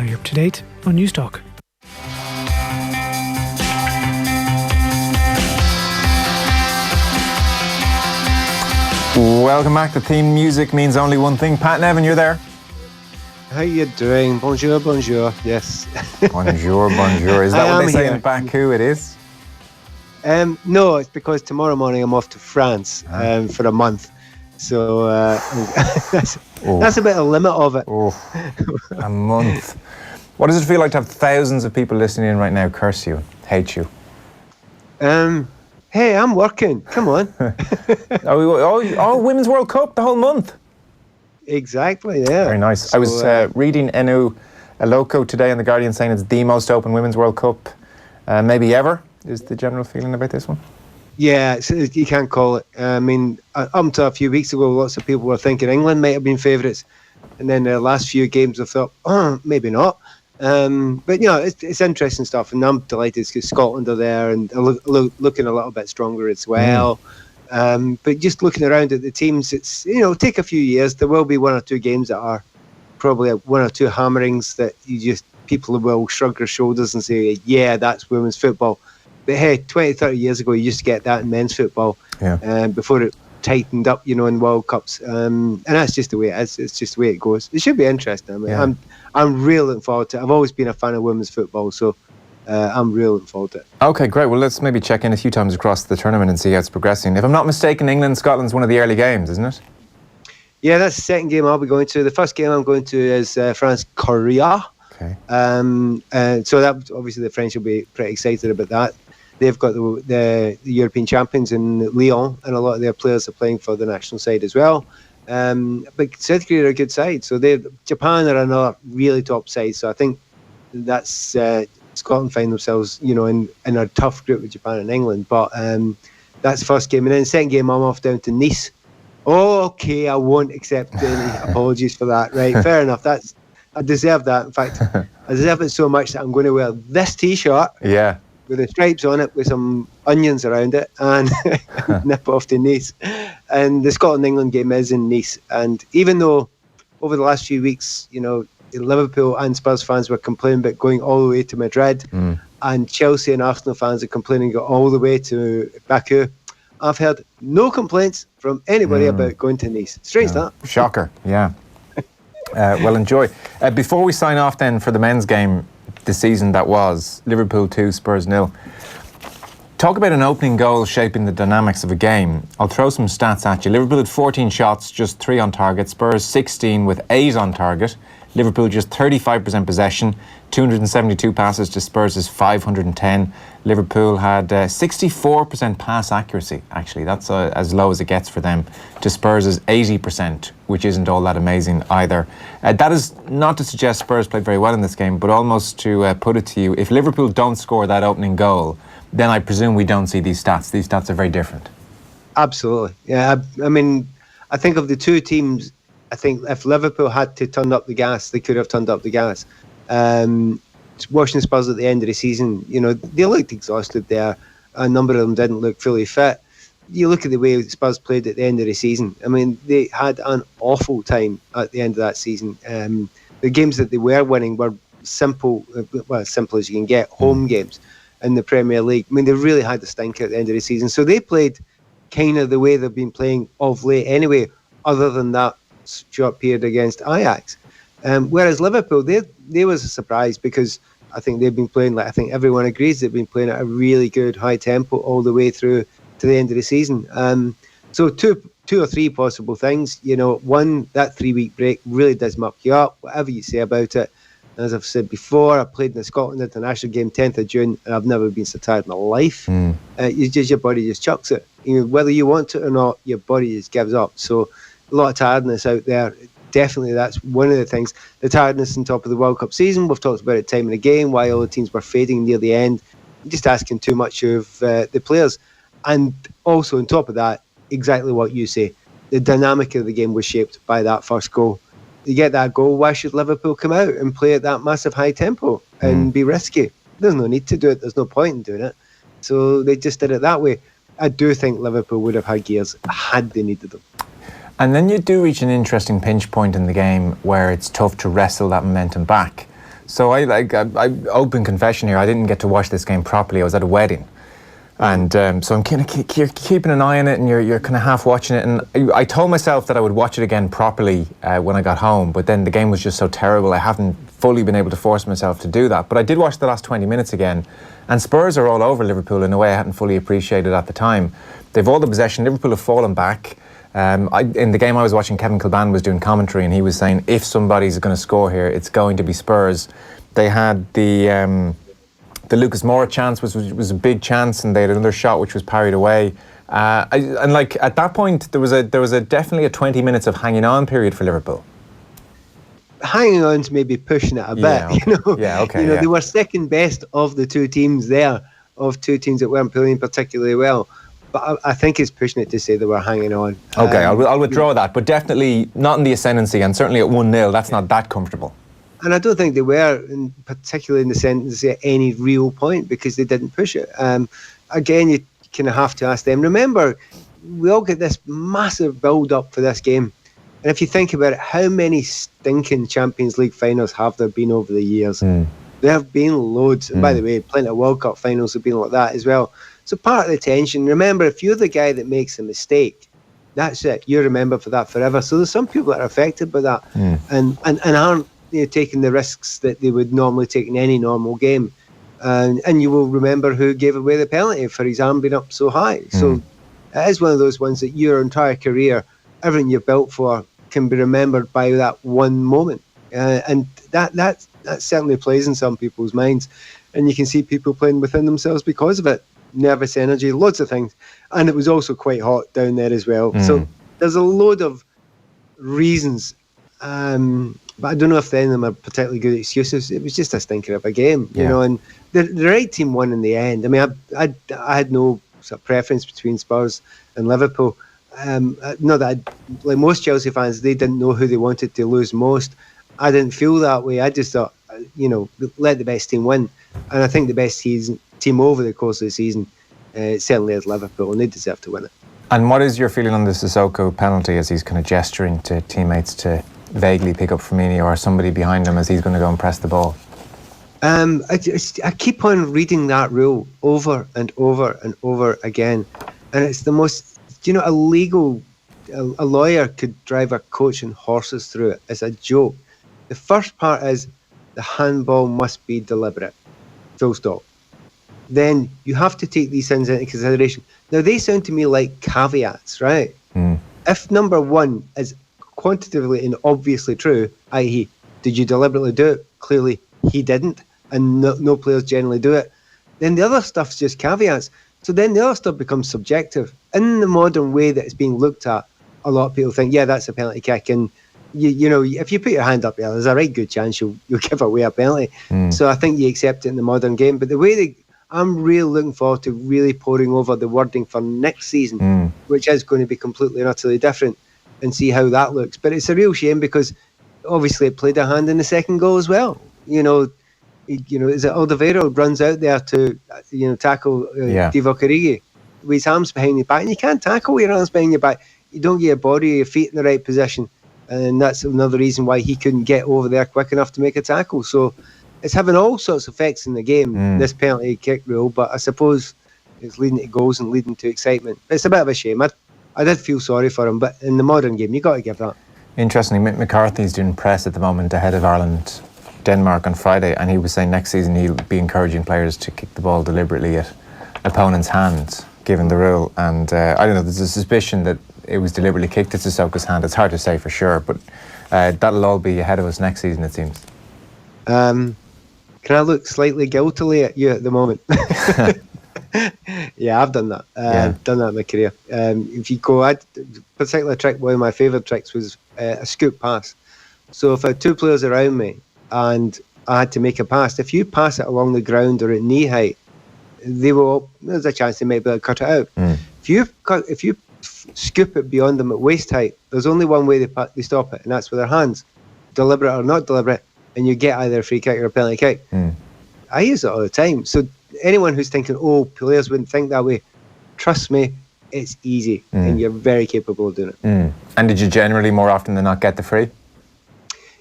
now you're up to date on Newstalk. Welcome back. The theme music means only one thing. Pat Nevin, you're there. How you doing? Bonjour, bonjour. Yes. Bonjour, bonjour. Is that what they say in Baku? It is? No, it's because tomorrow morning I'm off to France for a month. So that's a bit of a limit of it. A month. What does it feel like to have thousands of people listening in right now curse you, hate you? Hey, I'm working. Come on. Women's World Cup the whole month. Exactly, yeah. Very nice. So, I was reading Enu Eloko today in The Guardian saying it's the most open Women's World Cup maybe ever, is the general feeling about this one? Yeah, you can't call it. I mean, up to a few weeks ago, lots of people were thinking England might have been favourites. And then the last few games I thought, maybe not. But, it's interesting stuff. And I'm delighted because Scotland are there and looking a little bit stronger as well. But just looking around at the teams, it's, take a few years. There will be one or two games that are probably one or two hammerings that people will shrug their shoulders and say, yeah, that's women's football. But hey, 20, 30 years ago, you used to get that in men's football before it tightened up, in World Cups. And that's just the way it is. It's just the way it goes. It should be interesting. I mean, I'm really looking forward to it. I've always been a fan of women's football, so I'm really looking forward to it. Okay, great. Well, let's maybe check in a few times across the tournament and see how it's progressing. If I'm not mistaken, England-Scotland's one of the early games, isn't it? Yeah, that's the second game I'll be going to. The first game I'm going to is France-Korea. Okay. So that obviously the French will be pretty excited about that. They've got the European champions in Lyon, and a lot of their players are playing for the national side as well. But South Korea are a good side. So Japan are another really top side. So I think that's Scotland find themselves, in a tough group with Japan and England. But that's the first game. And then the second game, I'm off down to Nice. Okay, I won't accept any apologies for that. Right, fair enough. I deserve that. In fact, I deserve it so much that I'm going to wear this T-shirt. Yeah. With the stripes on it, with some onions around it, and nip off to Nice. And the Scotland-England game is in Nice. And even though over the last few weeks, Liverpool and Spurs fans were complaining about going all the way to Madrid, and Chelsea and Arsenal fans are complaining going all the way to Baku, I've heard no complaints from anybody about going to Nice. Strange that. Shocker, yeah. Well, enjoy. Before we sign off then for the men's game, the season that was, Liverpool 2, Spurs 0. Talk about an opening goal shaping the dynamics of a game. I'll throw some stats at you. Liverpool had 14 shots, just 3 on target. Spurs 16 with 8 on target. Liverpool just 35% possession, 272 passes to Spurs' 510. Liverpool had 64% pass accuracy, actually. That's as low as it gets for them, to Spurs' 80%, which isn't all that amazing either. That is not to suggest Spurs played very well in this game, but almost to put it to you, if Liverpool don't score that opening goal, then I presume we don't see these stats. These stats are very different. Absolutely. Yeah, I mean, I think of the two teams, I think if Liverpool had to turn up the gas, they could have turned up the gas. Watching Spurs at the end of the season, they looked exhausted there. A number of them didn't look fully fit. You look at the way Spurs played at the end of the season. I mean, they had an awful time at the end of that season. The games that they were winning were simple, as simple as you can get, home games in the Premier League. I mean, they really had the stink at the end of the season. So they played kind of the way they've been playing of late anyway, other than that short period against Ajax. Whereas Liverpool, they was a surprise because I think they've been playing, I think everyone agrees they've been playing at a really good high tempo all the way through to the end of the season. So two or three possible things. One, that 3-week break really does muck you up, whatever you say about it. As I've said before, I played in the Scotland international game 10th of June, and I've never been so tired in my life. Your body just chucks it. Whether you want it or not, your body just gives up. So a lot of tiredness out there. Definitely, that's one of the things. The tiredness on top of the World Cup season. We've talked about it time and again, why all the teams were fading near the end. Just asking too much of the players. And also on top of that, exactly what you say. The dynamic of the game was shaped by that first goal. You get that goal, why should Liverpool come out and play at that massive high tempo and be risky? There's no need to do it. There's no point in doing it. So they just did it that way. I do think Liverpool would have had gears had they needed them. And then you do reach an interesting pinch point in the game where it's tough to wrestle that momentum back. So I open confession here. I didn't get to watch this game properly. I was at a wedding, and so I'm kind of keeping an eye on it, and you're kind of half watching it. And I told myself that I would watch it again properly when I got home, but then the game was just so terrible. I haven't fully been able to force myself to do that. But I did watch the last 20 minutes again, and Spurs are all over Liverpool in a way I hadn't fully appreciated at the time. They've all the possession. Liverpool have fallen back. In the game I was watching, Kevin Kilban was doing commentary, and he was saying if somebody's going to score here, it's going to be Spurs. They had the Lucas Moura chance, which was a big chance, and they had another shot which was parried away. And at that point, there was definitely a 20 minutes of hanging on period for Liverpool. Hanging on to maybe pushing it a bit, They were second best of the two teams there, of two teams that weren't playing particularly well. But I think it's pushing it to say they were hanging on. Okay, I'll withdraw that, but definitely not in the ascendancy, and certainly at 1-0, that's not that comfortable. And I don't think they were, particularly in the ascendancy, at any real point, because they didn't push it. Again, you kind of have to ask them. Remember, we all get this massive build-up for this game. And if you think about it, how many stinking Champions League finals have there been over the years? There have been loads. And by the way, plenty of World Cup finals have been like that as well. So part of the tension, remember, if you're the guy that makes a mistake, that's it. You're remembered for that forever. So there's some people that are affected by that and aren't taking the risks that they would normally take in any normal game. And you will remember who gave away the penalty for his arm being up so high. So it is one of those ones that your entire career, everything you've built for, can be remembered by that one moment. And that certainly plays in some people's minds. And you can see people playing within themselves because of it. Nervous energy, loads of things. And it was also quite hot down there as well. So there's a load of reasons. But I don't know if any of them are particularly good excuses. It was just a stinker of a game, you know, and the right team won in the end. I mean, I had no sort of preference between Spurs and Liverpool. Not that like most Chelsea fans, they didn't know who they wanted to lose most. I didn't feel that way. I just thought, let the best team win. And I think the best team over the course of the season certainly is Liverpool, and they deserve to win it. And what is your feeling on the Sissoko penalty as he's kind of gesturing to teammates to vaguely pick up Firmino or somebody behind him as he's going to go and press the ball? I keep on reading that rule over and over and over again, and it's the most, a lawyer could drive a coach and horses through it. It's a joke. The first part is the handball must be deliberate, full stop. Then you have to take these things into consideration. Now, they sound to me like caveats, right? If number one is quantitatively and obviously true, i.e., did you deliberately do it? Clearly, he didn't, and no players generally do it. Then the other stuff's just caveats. So then the other stuff becomes subjective. In the modern way that it's being looked at, a lot of people think, yeah, that's a penalty kick, and if you put your hand up there, there's a right good chance you'll give away a penalty. So I think you accept it in the modern game. But the way I'm really looking forward to really poring over the wording for next season, which is going to be completely and utterly different, and see how that looks. But it's a real shame because obviously it played a hand in the second goal as well. Is it Alderweireld runs out there to tackle Divock Origi with his arms behind your back, and you can't tackle with your arms behind your back. You don't get your body or your feet in the right position, and that's another reason why he couldn't get over there quick enough to make a tackle. So it's having all sorts of effects in the game, this penalty kick rule, but I suppose it's leading to goals and leading to excitement. It's a bit of a shame. I did feel sorry for him, but in the modern game, you got to give that. Interestingly, Mick McCarthy's doing press at the moment ahead of Ireland-Denmark on Friday, and he was saying next season he'll be encouraging players to kick the ball deliberately at opponents' hands, given the rule. And I don't know, there's a suspicion that it was deliberately kicked at Sissoko's hand. It's hard to say for sure, but that'll all be ahead of us next season, it seems. Can I look slightly guiltily at you at the moment? Yeah, I've done that. I've done that in my career. If you go, particular trick, one of my favourite tricks was a scoop pass. So if I had two players around me and I had to make a pass, if you pass it along the ground or at knee height, there's a chance they might be able to cut it out. If you scoop it beyond them at waist height, there's only one way they stop it, and that's with their hands, deliberate or not deliberate, and you get either a free kick or a penalty kick. I use it all the time. So anyone who's thinking, players wouldn't think that way, trust me, it's easy, and you're very capable of doing it. And did you generally more often than not get the free?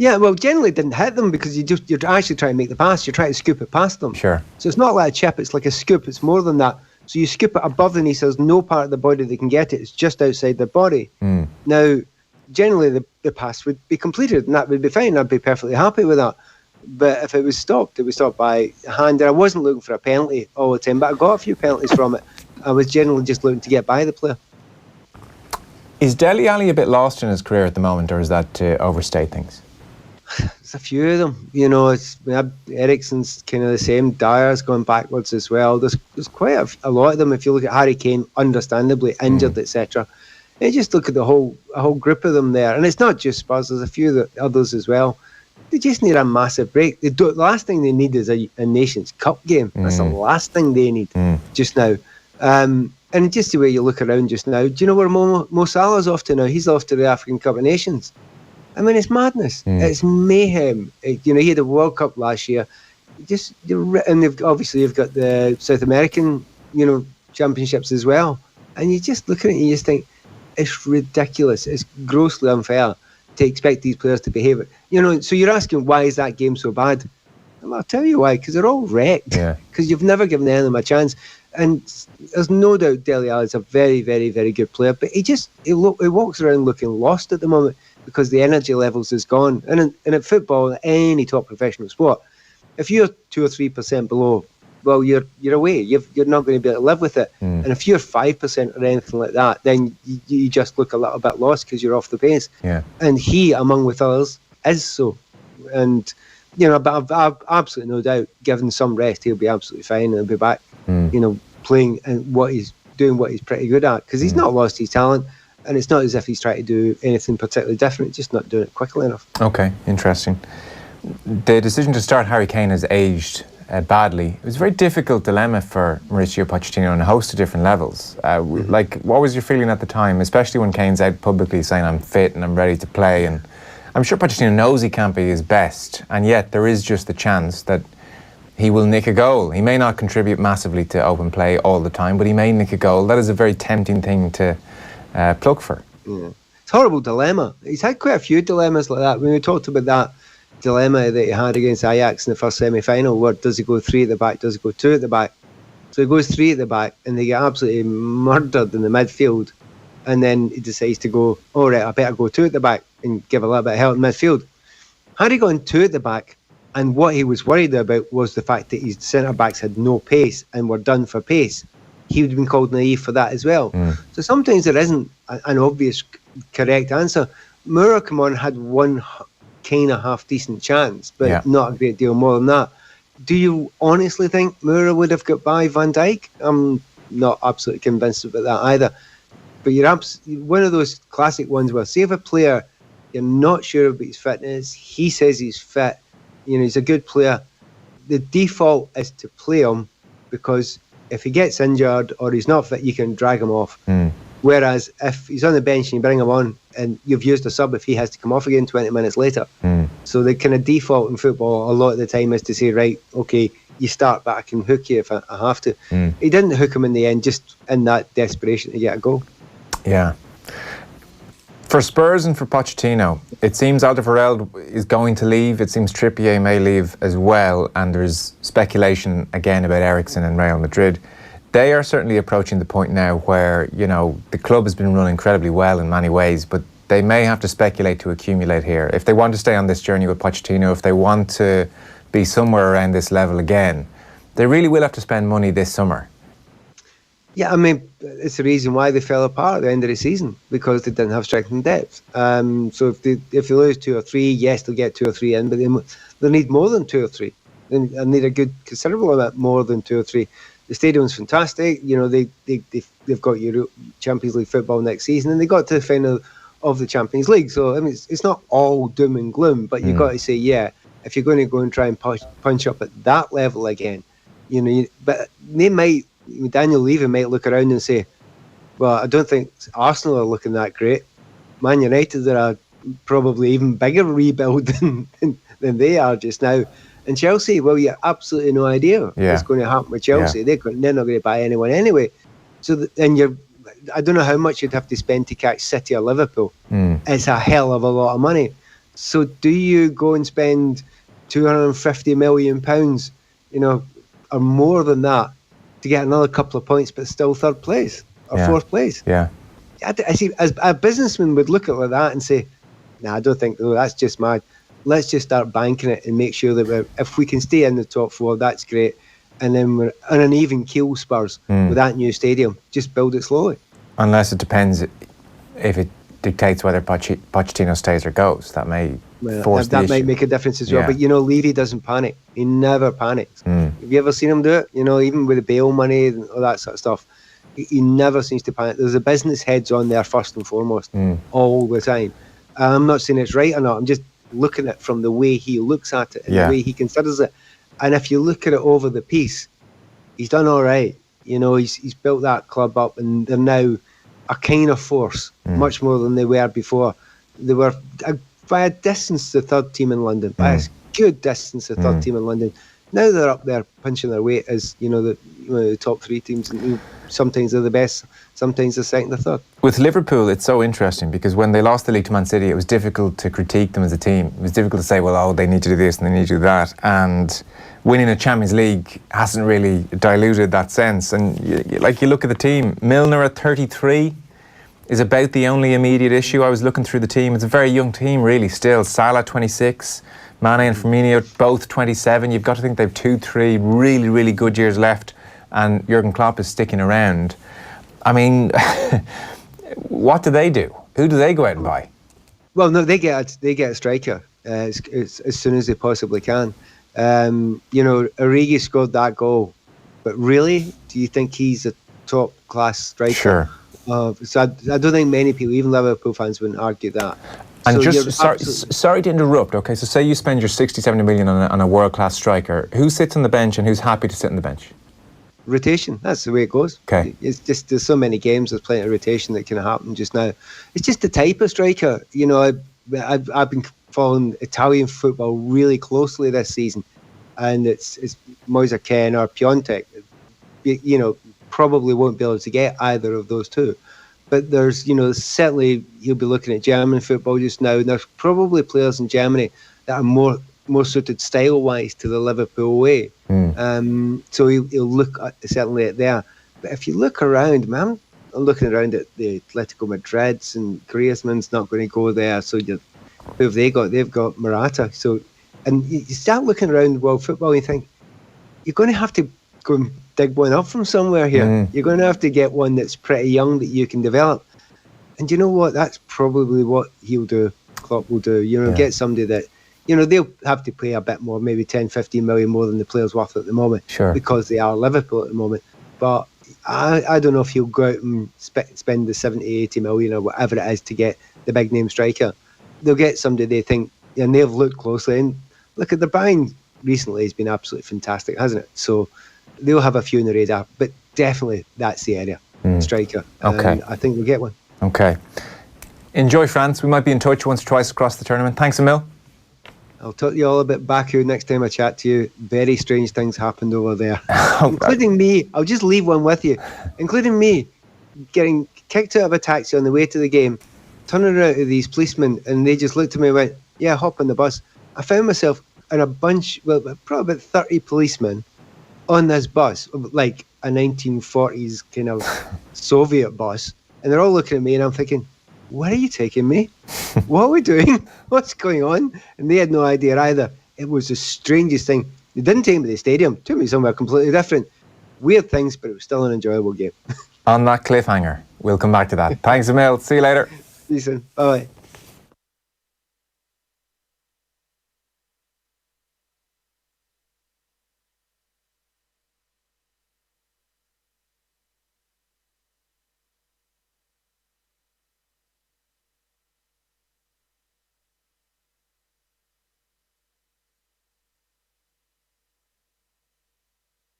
Yeah, well, generally it didn't hit them because you're actually trying to make the pass. You're trying to scoop it past them. Sure. So it's not like a chip, it's like a scoop. It's more than that. So you scoop it above the knee, so there's no part of the body that can get it. It's just outside the body. Now, generally the pass would be completed and that would be fine. I'd be perfectly happy with that. But if it was stopped by hand. And I wasn't looking for a penalty all the time, but I got a few penalties from it. I was generally just looking to get by the player. Is Dele Alli a bit lost in his career at the moment, or is that to overstate things? There's a few of them, we have Eriksen's kind of the same. Dyer's going backwards as well. There's quite a lot of them. If you look at Harry Kane, understandably injured, etc. You just look at a whole group of them there, and it's not just Spurs. There's a few others as well. They just need a massive break. The last thing they need is a Nations Cup game. That's the last thing they need just now. And just the way you look around just now, do you know where Mo Salah's off to now? He's off to the African Cup of Nations. I mean, it's madness. It's mayhem. He had a World Cup last year. And you've got the South American, championships as well. And you just look at it and you just think, it's ridiculous. It's grossly unfair to expect these players to behave. So you're asking, why is that game so bad? Well, I'll tell you why, because they're all wrecked. Because you've never given any of them a chance. And there's no doubt Dele Alli is a very, very, very good player, but he walks around looking lost at the moment because the energy levels is gone. And in football, any top professional sport, if you're 2 or 3% below, well, you're away. You're not going to be able to live with it. And if you're 5% or anything like that, then you just look a little bit lost because you're off the pace. And he, among with others, is so. And but I've absolutely no doubt, given some rest, he'll be absolutely fine and he'll be back. Playing and what he's pretty good at, because he's not lost his talent, and it's not as if he's trying to do anything particularly different, just not doing it quickly enough. Okay, interesting. The decision to start Harry Kane has aged badly. It was a very difficult dilemma for Mauricio Pochettino on a host of different levels. What was your feeling at the time, especially when Kane's out publicly saying I'm fit and I'm ready to play? And I'm sure Pochettino knows he can't be his best, and yet there is just the chance that he will nick a goal. He may not contribute massively to open play all the time, but he may nick a goal. That is a very tempting thing to pluck for. It's a horrible dilemma. He's had quite a few dilemmas like that. When we talked about that dilemma that he had against Ajax in the first semi-final, where does he go 3 at the back, does he go 2 at the back? So he goes 3 at the back, and they get absolutely murdered in the midfield, and then he decides to go, all right, I better go 2 at the back and give a little bit of help in midfield. Had he gone 2 at the back, and what he was worried about was the fact that his centre-backs had no pace and were done for pace, he would have been called naive for that as well. So sometimes there isn't an obvious correct answer. Moura, come on, had one kind of half-decent chance, but not a great deal more than that. Do you honestly think Moura would have got by Van Dijk? I'm not absolutely convinced about that either. But you're one of those classic ones where, say if a player, you're not sure about his fitness, he says he's fit, he's a good player, the default is to play him, because if he gets injured or he's not fit, you can drag him off. Whereas if he's on the bench and you bring him on and you've used a sub, if he has to come off again 20 minutes later. So the kind of default in football a lot of the time is to say, right, okay, you start, but I can hook you if I have to. He didn't hook him in the end, just in that desperation to get a goal. Yeah. For Spurs and for Pochettino, it seems Alderweireld is going to leave. It seems Trippier may leave as well. And there's speculation again about Eriksen and Real Madrid. They are certainly approaching the point now where, the club has been run incredibly well in many ways, but they may have to speculate to accumulate here. If they want to stay on this journey with Pochettino, if they want to be somewhere around this level again, they really will have to spend money this summer. Yeah, I mean, it's the reason why they fell apart at the end of the season, because they didn't have strength and depth. So if they lose 2 or 3, yes, they'll get 2 or 3 in, but they'll need more than 2 or 3. They need a good, considerable amount more than 2 or 3. The stadium's fantastic. They've got Euro Champions League football next season, and they got to the final of the Champions League. So I mean, it's not all doom and gloom, but you've got to say, if you're going to go and try and punch up at that level again, but they might. Daniel Levy might look around and say, well, I don't think Arsenal are looking that great. Man United are a probably even bigger rebuild than they are just now. And Chelsea, well, you have absolutely no idea what's going to happen with Chelsea. They're not going to buy anyone anyway. So, I don't know how much you'd have to spend to catch City or Liverpool. It's a hell of a lot of money. So do you go and spend £250 million, or more than that, to get another couple of points, but still third place or fourth place? Yeah. I see. As a businessman would look at it like that and say, "Nah, I don't think that's just mad. Let's just start banking it and make sure that if we can stay in the top four, that's great. And then we're on an even keel, Spurs, with that new stadium. Just build it slowly." Unless it depends if it dictates whether Pochettino stays or goes. That may force the that issue. might make a difference as well. Yeah. But Levy doesn't panic. He never panics. Have you ever seen him do it? Even with the bail money and all that sort of stuff. He never seems to panic. There's a business heads on there first and foremost, all the time. I'm not saying it's right or not. I'm just looking at it from the way he looks at it and the way he considers it. And if you look at it over the piece, he's done all right. He's built that club up, and they're now a kind of force, much more than they were before. They were by a distance the third team in London, by a good distance the third team in London. Now they're up there punching their weight as the top three teams, and sometimes they're the best, sometimes they're second or third. With Liverpool, it's so interesting because when they lost the league to Man City, it was difficult to critique them as a team. It was difficult to say, well, they need to do this and they need to do that. And winning a Champions League hasn't really diluted that sense. And you look at the team, Milner at 33 is about the only immediate issue. I was looking through the team. It's a very young team, really, still. Salah, 26. Mane and Firmino, both 27. You've got to think they've 2-3 really, really good years left, and Jurgen Klopp is sticking around. I mean, what do they do? Who do they go out and buy? Well, no, they get a striker as soon as they possibly can. Origi scored that goal, but really, do you think he's a top class striker? Sure. So I don't think many people, even Liverpool fans, wouldn't argue that. And So sorry to interrupt, okay, so say you spend your 60-70 million on a world-class striker. Who sits on the bench and who's happy to sit on the bench? rotation. That's the way it goes. Okay. It's just there's so many games, there's plenty of rotation that can happen just now. It's just the type of striker. I've been following Italian football really closely this season, and it's Moise Kean or Piontek. Probably won't be able to get either of those two. But there's, certainly you'll be looking at German football just now, and there's probably players in Germany that are more suited style-wise to the Liverpool way. So he'll look certainly at there. But if you look around, man, I'm looking around at the Atletico Madrids, and Griezmann's not going to go there. So who have they got? They've got Morata. So, and you start looking around world football and you think, you're going to have to go and dig one up from somewhere here. You're going to have to get one that's pretty young that you can develop. And you know what? That's probably what he'll do. Klopp will do. Get somebody that, they'll have to pay a bit more, maybe 10, 15 million more than the player's worth at the moment. Sure. Because they are Liverpool at the moment. But I don't know if he'll go out and spend the 70, 80 million or whatever it is to get the big name striker. They'll get somebody they think, and they've looked closely. And look at the buying recently has been absolutely fantastic, hasn't it? So they'll have a few in the radar, but definitely that's the area, striker. Okay. And I think we'll get one. Okay. Enjoy France. We might be in touch once or twice across the tournament. Thanks a mil. I'll talk to you all about Baku next time I chat to you. Very strange things happened over there. Including me. I'll just leave one with you. Including me getting kicked out of a taxi on the way to the game, turning around to these policemen, and they just looked at me and went, yeah, hop on the bus. I found myself in a bunch, probably about 30 policemen on this bus, like a 1940s kind of Soviet bus. And they're all looking at me and I'm thinking, where are you taking me? What are we doing? What's going on? And they had no idea either. It was the strangest thing. They didn't take me to the stadium, took me somewhere completely different. Weird things, but it was still an enjoyable game. On that cliffhanger, we'll come back to that. Thanks a mil. See you later. See you soon. Bye-bye.